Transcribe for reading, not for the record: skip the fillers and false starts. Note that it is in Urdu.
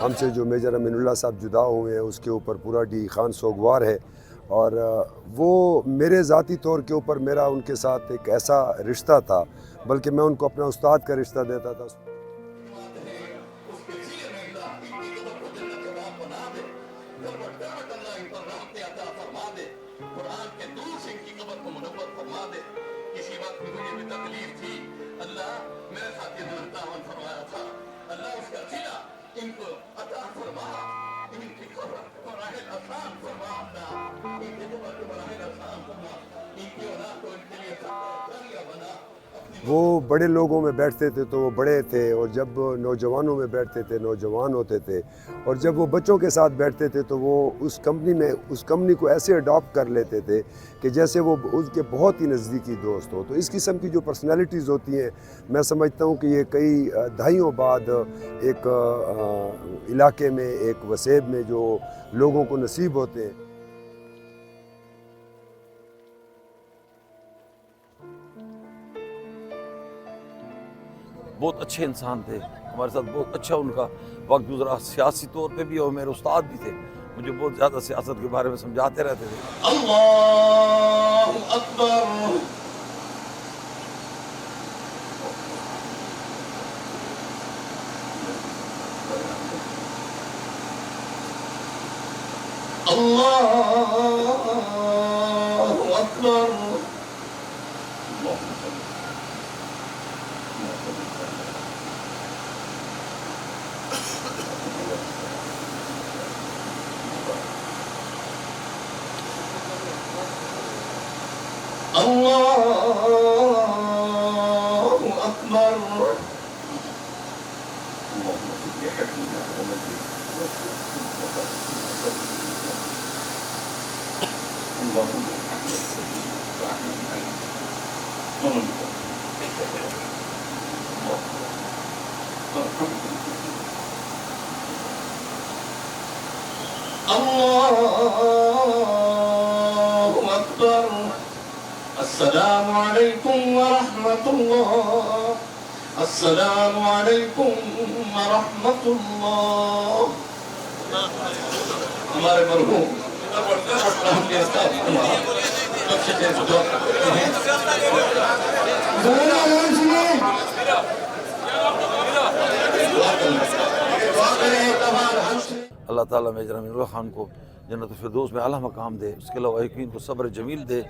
ہم سے جو میجر امین اللہ صاحب جدا ہوئے ہیں اس کے اوپر پورا ڈی خان سوگوار ہے، اور وہ میرے ذاتی طور کے اوپر میرا ان کے ساتھ ایک ایسا رشتہ تھا، بلکہ میں ان کو اپنا استاد کا رشتہ دیتا تھا۔ وہ بڑے لوگوں میں بیٹھتے تھے تو وہ بڑے تھے، اور جب نوجوانوں میں بیٹھتے تھے نوجوان ہوتے تھے، اور جب وہ بچوں کے ساتھ بیٹھتے تھے تو وہ اس کمپنی کو ایسے اڈاپٹ کر لیتے تھے کہ جیسے وہ اس کے بہت ہی نزدیکی دوست ہو۔ تو اس قسم کی جو پرسنالٹیز ہوتی ہیں، میں سمجھتا ہوں کہ یہ کئی دہائیوں بعد ایک علاقے میں، ایک وسیب میں جو لوگوں کو نصیب ہوتے ہیں۔ بہت اچھے انسان تھے، ہمارے ساتھ بہت اچھا ان کا وقت گزرا، سیاسی طور پہ بھی، اور میرے استاد بھی تھے، مجھے بہت زیادہ سیاست کے بارے میں سمجھاتے رہتے تھے۔ اللہ اکبر، اللہ اکبر، اللہ اکبر، اللہ اکبر۔ السلام علیکم ورحمۃ اللہ، السلام علیکم ورحمۃ اللہ۔ ہمارے مرحوم اللہ تعالیٰ میجر امین اللہ خان کو جنت الفردوس میں اعلیٰ مقام دے، اس کے علاوہ یقین کو صبر جمیل دے،